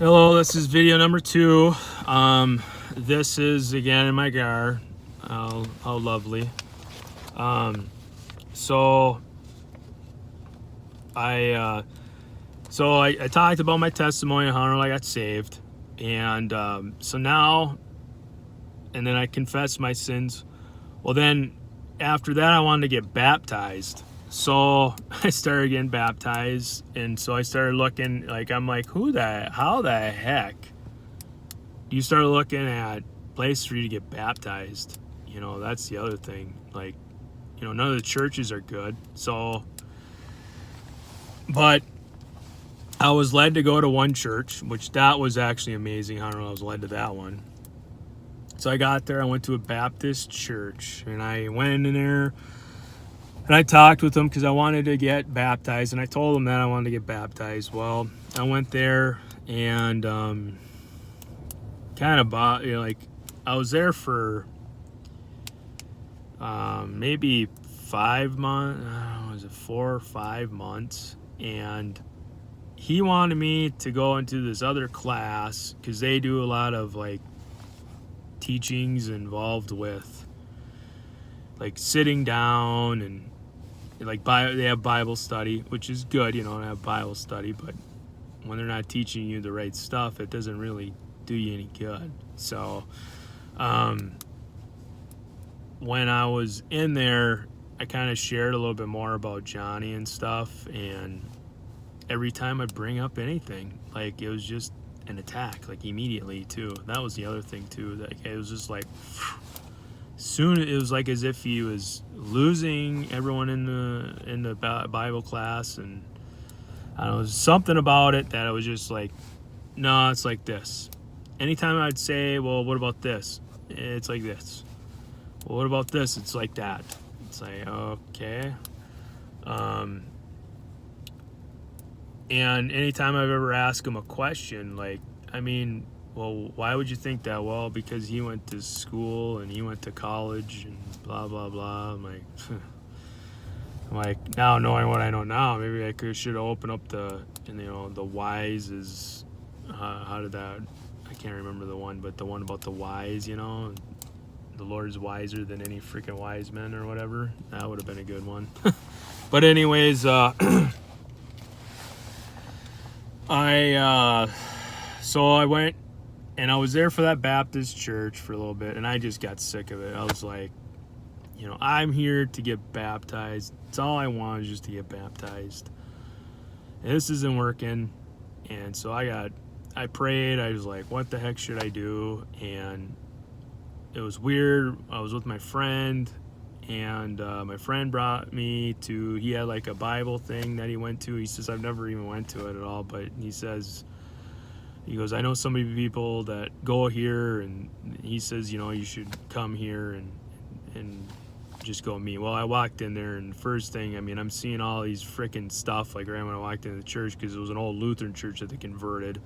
Hello, this is video number 2. This is again in my car. How lovely. So I talked about my testimony on how I got saved, and so now, and then I confessed my sins. Well, then after that, I wanted to get baptized. So I started getting baptized, and so I started looking, I'm like, how the heck you start looking at place for you to get baptized? That's the other thing. None of the churches are good. So, but I was led to go to one church, which that was actually amazing. I was led to that one. So I got there, I went to a Baptist church, and I went in there, and I talked with them because I wanted to get baptized, and I told them that I wanted to get baptized. Well, I went there, and I was there for maybe 5 months. I don't know, was it 4 or 5 months? And he wanted me to go into this other class because they do a lot of teachings involved with sitting down, and they have Bible study, which is good, to have Bible study, but when they're not teaching you the right stuff, it doesn't really do you any good. So when I was in there, I kind of shared a little bit more about Johnny and stuff, and every time I bring up anything, it was just an attack, immediately too. That was the other thing too, that it was just soon it was as if he was losing everyone in the Bible class, and I don't know, something about it that I was just no, it's like this. Anytime I'd say, well, what about this? It's like this. Well, what about this? It's like that. It's like, okay. And anytime I've ever asked him a question, well, why would you think that? Well, because he went to school and he went to college and blah, blah, blah. I'm like, now knowing what I know now, maybe I should open up the wise is, how did that, I can't remember the one, but the one about the wise, the Lord is wiser than any freaking wise men or whatever. That would have been a good one. But anyways, so I went, and I was there for that Baptist church for a little bit, and I just got sick of it. I was like, I'm here to get baptized. It's all I want, is just to get baptized. And this isn't working. And so I prayed. I was like, what the heck should I do? And it was weird. I was with my friend, and my friend brought me to, he had a Bible thing that he went to. He says, I've never even went to it at all, but he goes, I know so many people that go here, and he says, you should come here and just go meet. Well, I walked in there, and the first thing, I'm seeing all these freaking stuff right when I walked into the church, because it was an old Lutheran church that they converted.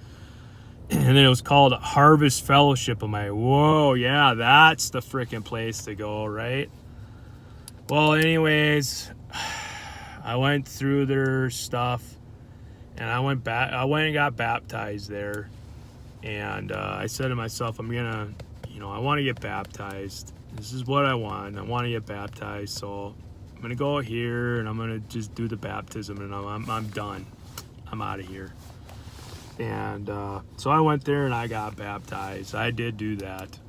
And then it was called Harvest Fellowship. I'm like, whoa, yeah, that's the freaking place to go, right? Well, anyways, I went through their stuff, and I went and got baptized there. And I said to myself, I want to get baptized. This is what I want. I want to get baptized. So I'm going to go here, and I'm going to just do the baptism, and I'm done. I'm out of here. And so I went there, and I got baptized. I did do that.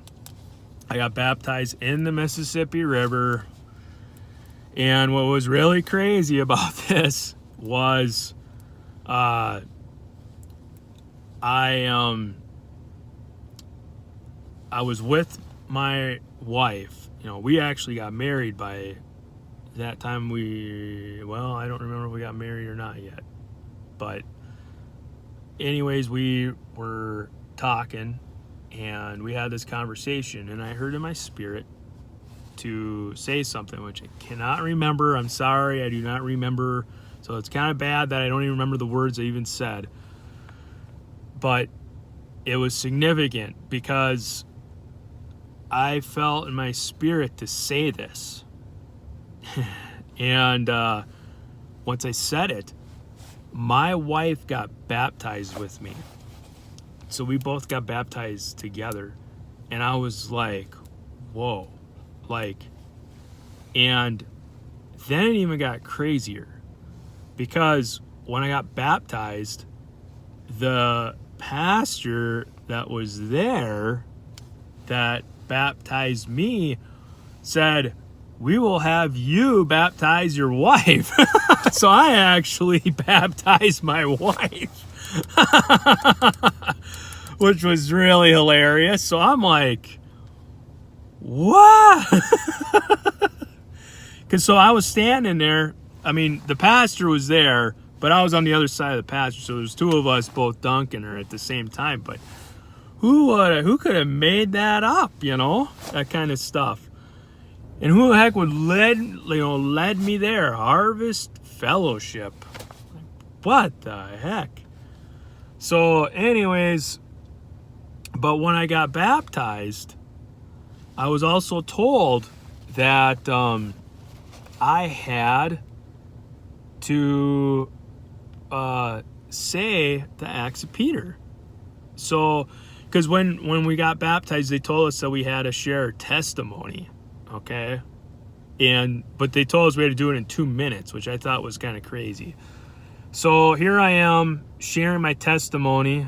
I got baptized in the Mississippi River. And what was really crazy about this was I was with my wife. We actually got married by that time. I don't remember if we got married or not yet. But anyways, we were talking, and we had this conversation, and I heard in my spirit to say something, which I cannot remember. I'm sorry, I do not remember. So it's kind of bad that I don't even remember the words I even said. But it was significant because I felt in my spirit to say this. And once I said it, my wife got baptized with me. So we both got baptized together, and I was like, whoa, like, and then it even got crazier, because when I got baptized, the pastor that was there that baptized me said, we will have you baptize your wife. So I actually baptized my wife, which was really hilarious. So I'm like, what? Because so I was standing there. I mean, the pastor was there, but I was on the other side of the pastor. So there's two of us both dunking her at the same time. But who could have made that up, that kind of stuff? And who the heck would led me there? Harvest Fellowship. What the heck? So anyways, but when I got baptized, I was also told that I had to say the Acts of Peter. So, because when we got baptized, they told us that we had to share testimony. Okay, but they told us we had to do it in 2 minutes, which I thought was kind of crazy. So here I am sharing my testimony,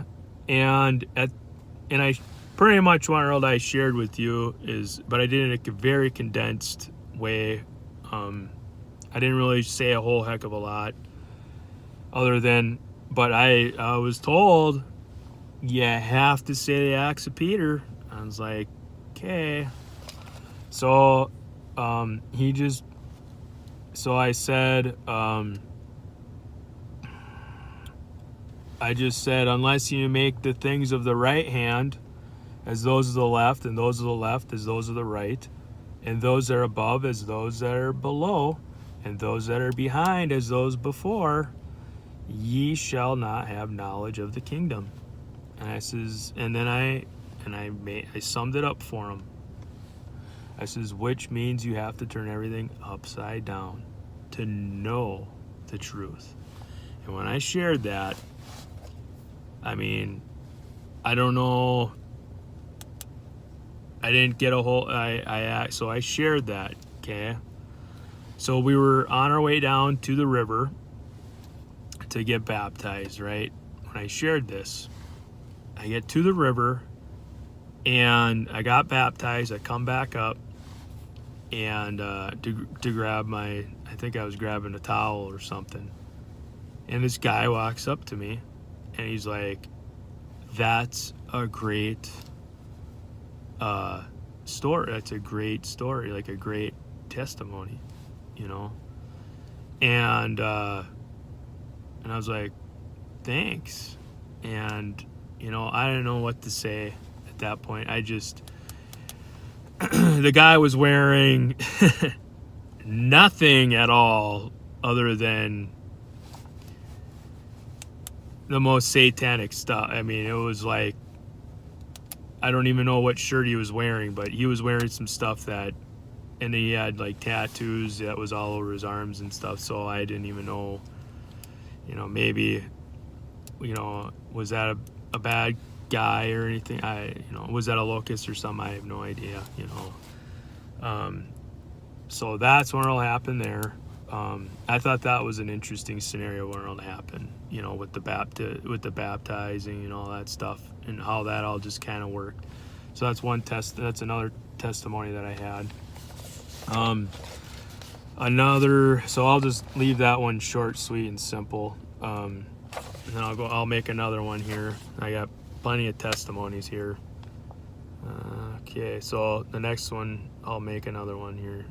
and I pretty much what I shared with you but I did it in a very condensed way. I didn't really say a whole heck of a lot, but I was told you have to say the Acts of Peter. I was like, okay. So I said, I just said, unless you make the things of the right hand as those of the left, and those of the left as those of the right, and those that are above as those that are below, and those that are behind as those before, ye shall not have knowledge of the kingdom. And I says, and then I summed it up for him. I says, which means you have to turn everything upside down to know the truth. And when I shared that, I mean, I don't know, I didn't get a whole, so I shared that, okay? So we were on our way down to the river to get baptized, right? When I shared this, I get to the river, and I got baptized. I come back up, and to grab I think I was grabbing a towel or something, and this guy walks up to me, and he's like, that's a great story. That's a great story, like a great testimony, and I was like, thanks. And I didn't know what to say at that point. I just the guy was wearing nothing at all other than the most satanic stuff. I mean, it was like, I don't even know what shirt he was wearing, but he was wearing some stuff and he had like tattoos that was all over his arms and stuff. So I didn't even know, maybe, was that a bad guy or anything? Was that a locust or something? I have no idea, so that's when it'll happen there. I thought that was an interesting scenario when it'll happen, with the baptizing and all that stuff, and how that all just kind of worked. So that's another testimony that I had. So I'll just leave that one short, sweet, and simple. And then I'll make another one here. I got plenty of testimonies here. Okay, so the next one, I'll make another one here.